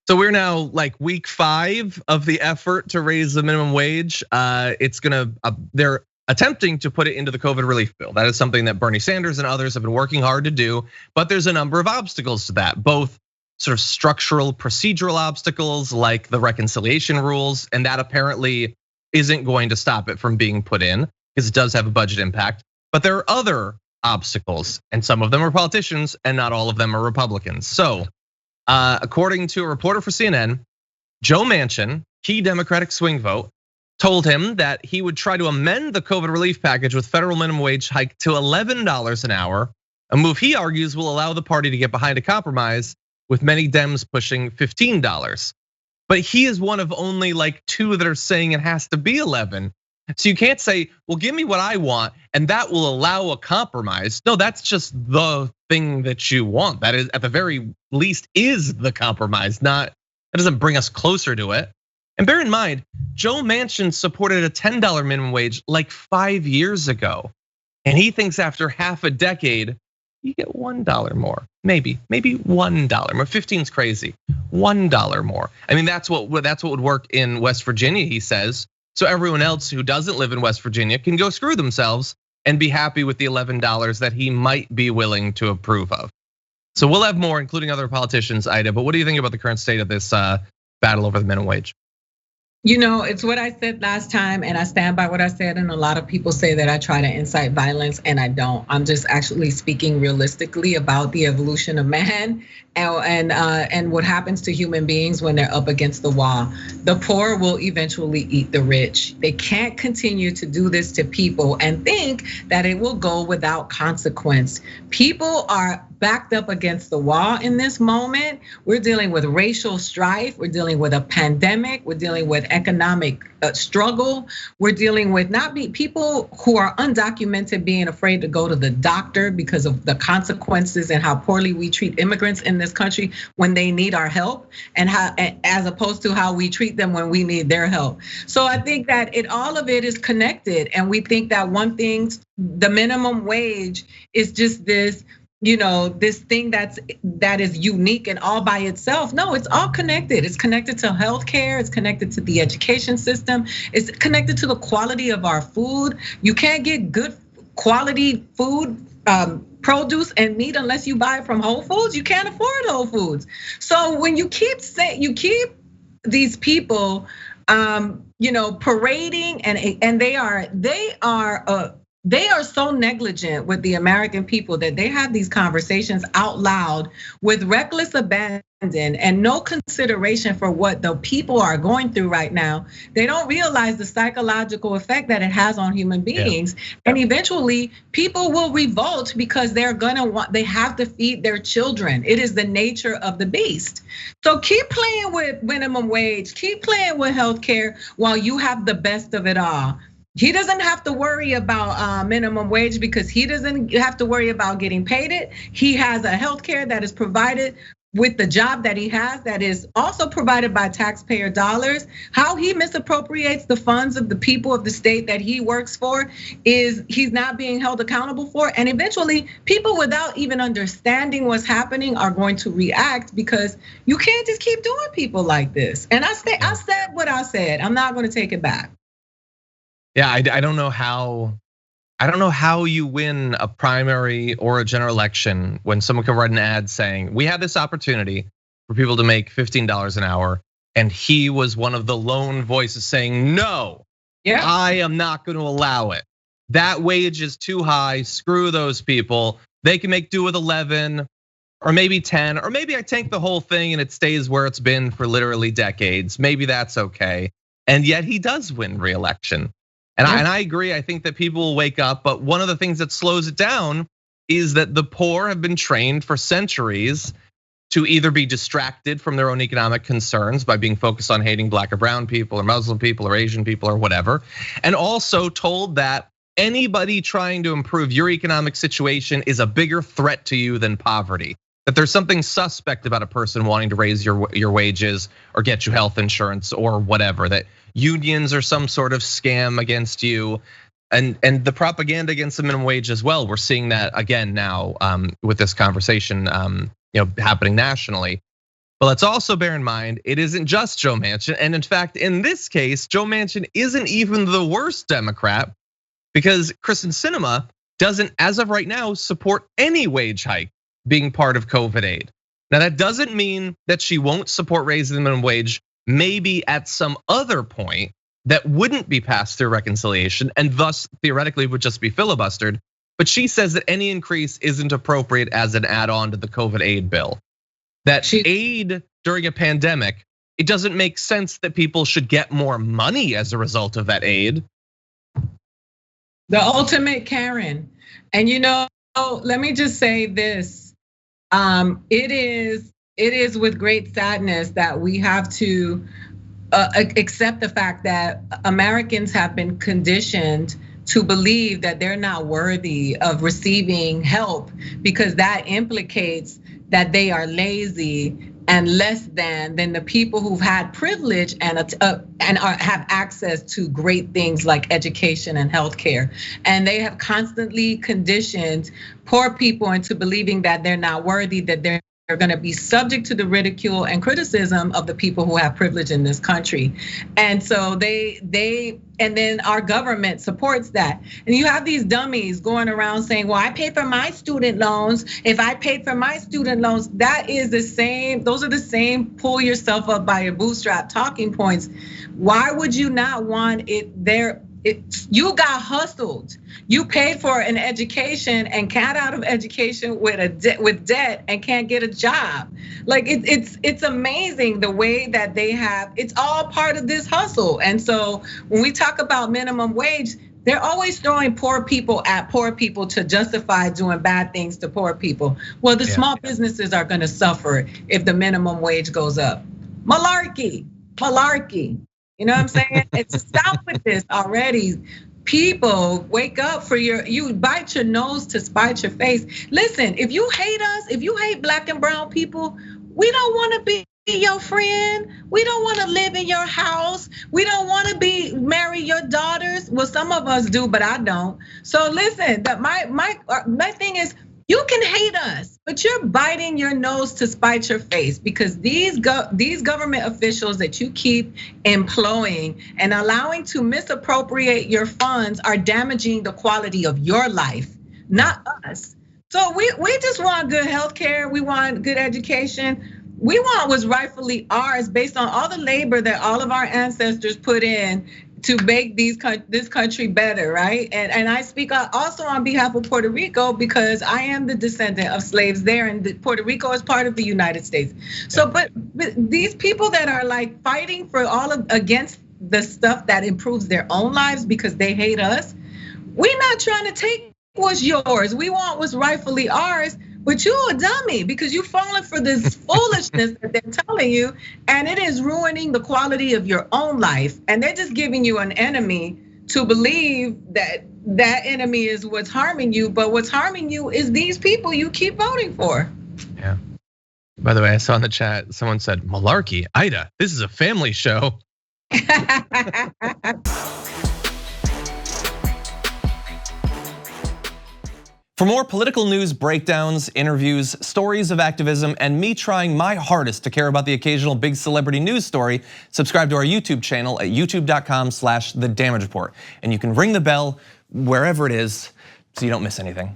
So we're now like week 5 of the effort to raise the minimum wage. They're attempting to put it into the COVID relief bill. That is something that Bernie Sanders and others have been working hard to do, but there's a number of obstacles to that, both sort of structural, procedural obstacles like the reconciliation rules, and that apparently isn't going to stop it from being put in because it does have a budget impact. But there are other obstacles, and some of them are politicians, and not all of them are Republicans. So, according to a reporter for CNN, Joe Manchin, key Democratic swing vote, told him that he would try to amend the COVID relief package with federal minimum wage hike to $11 an hour, a move he argues will allow the party to get behind a compromise, with many Dems pushing $15. But he is one of only like 2 that are saying it has to be 11. So you can't say, well, give me what I want and that will allow a compromise. No, that's just the thing that you want. That is, at the very least, is the compromise. That doesn't bring us closer to it. And bear in mind, Joe Manchin supported a $10 minimum wage like 5 years ago. And he thinks after half a decade, you get $1 more, maybe $1 more. 15's crazy, $1 more. I mean, that's what would work in West Virginia, he says. So everyone else who doesn't live in West Virginia can go screw themselves and be happy with the $11 that he might be willing to approve of. So we'll have more, including other politicians, Ida. But what do you think about the current state of this battle over the minimum wage? You know, it's what I said last time, and I stand by what I said. And a lot of people say that I try to incite violence, and I don't. I'm just actually speaking realistically about the evolution of man and what happens to human beings when they're up against the wall. The poor will eventually eat the rich. They can't continue to do this to people and think that it will go without consequence. People are backed up against the wall in this moment. We're dealing with racial strife. We're dealing with a pandemic. We're dealing with economic struggle. We're dealing with people who are undocumented being afraid to go to the doctor because of the consequences and how poorly we treat immigrants in this country when they need our help, and how, as opposed to how we treat them when we need their help. So I think that all of it is connected, and we think that one thing, the minimum wage, is just this, this thing that is unique and all by itself. No, it's all connected. It's connected to healthcare. It's connected to the education system. It's connected to the quality of our food. You can't get good quality food, produce and meat unless you buy it from Whole Foods. You can't afford Whole Foods. So when you keep these people, parading, and they are so negligent with the American people that they have these conversations out loud with reckless abandon and no consideration for what the people are going through right now. They don't realize the psychological effect that it has on human beings. Yeah. And eventually people will revolt because they have to feed their children. It is the nature of the beast. So keep playing with minimum wage, keep playing with healthcare while you have the best of it all. He doesn't have to worry about minimum wage because he doesn't have to worry about getting paid it. He has a healthcare that is provided with the job that he has, that is also provided by taxpayer dollars. How he misappropriates the funds of the people of the state that he works for is he's not being held accountable for. And eventually people without even understanding what's happening are going to react, because you can't just keep doing people like this. And I said what I said. I'm not gonna take it back. Yeah, I don't know how you win a primary or a general election when someone can write an ad saying, we have this opportunity for people to make $15 an hour. And he was one of the lone voices saying, no, I am not gonna allow it. That wage is too high, screw those people. They can make do with 11 or maybe 10, or maybe I tank the whole thing and it stays where it's been for literally decades. Maybe that's okay. And yet he does win re-election. And I agree, I think that people will wake up, but one of the things that slows it down is that the poor have been trained for centuries to either be distracted from their own economic concerns by being focused on hating black or brown people or Muslim people or Asian people or whatever, and also told that anybody trying to improve your economic situation is a bigger threat to you than poverty. That there's something suspect about a person wanting to raise your wages or get you health insurance or whatever, that unions are some sort of scam against you, and the propaganda against the minimum wage as well. We're seeing that again now with this conversation happening nationally. But let's also bear in mind, it isn't just Joe Manchin. And in fact, in this case, Joe Manchin isn't even the worst Democrat, because Kristen Sinema doesn't, as of right now, support any wage hike being part of COVID aid. Now, that doesn't mean that she won't support raising the minimum wage, maybe at some other point that wouldn't be passed through reconciliation and thus theoretically would just be filibustered. But she says that any increase isn't appropriate as an add-on to the COVID aid bill. That aid during a pandemic, it doesn't make sense that people should get more money as a result of that aid. The ultimate Karen. And let me just say this. It is with great sadness that we have to accept the fact that Americans have been conditioned to believe that they're not worthy of receiving help, because that implicates that they are lazy and less than the people who've had privilege and have access to great things like education and healthcare. And they have constantly conditioned poor people into believing that they're not worthy, that they're going to be subject to the ridicule and criticism of the people who have privilege in this country. And so and then our government supports that. And you have these dummies going around saying, well, I paid for my student loans. If I paid for my student loans, that is the same, those are the same pull yourself up by your bootstrap talking points. Why would you not want it there? You got hustled. You paid for an education and got out of education with debt and can't get a job. Like it's amazing the way that they have. It's all part of this hustle. And so when we talk about minimum wage, they're always throwing poor people at poor people to justify doing bad things to poor people. Well, the small businesses are going to suffer if the minimum wage goes up. Malarkey. You know what I'm saying? It's stop with this already. People, wake up for you bite your nose to spite your face. Listen, if you hate us, if you hate black and brown people, we don't want to be your friend. We don't want to live in your house. We don't want to marry your daughters. Well, some of us do, but I don't. So listen, that my thing is, you can hate us, but you're biting your nose to spite your face, because these government officials that you keep employing and allowing to misappropriate your funds are damaging the quality of your life, not us. So we just want good healthcare. We want good education. We want what's rightfully ours based on all the labor that all of our ancestors put in to make this country better, right? And I speak also on behalf of Puerto Rico, because I am the descendant of slaves there, and Puerto Rico is part of the United States. So, but these people that are like fighting for against the stuff that improves their own lives because they hate us, we're not trying to take what's yours. We want what's rightfully ours. But you're a dummy, because you've fallen for this foolishness that they're telling you, and it is ruining the quality of your own life. And they're just giving you an enemy to believe that that enemy is what's harming you, but what's harming you is these people you keep voting for. Yeah. By the way, I saw in the chat, someone said, malarkey, Ida, this is a family show. For more political news breakdowns, interviews, stories of activism, and me trying my hardest to care about the occasional big celebrity news story, subscribe to our YouTube channel at youtube.com/The Damage Report. And you can ring the bell wherever it is so you don't miss anything.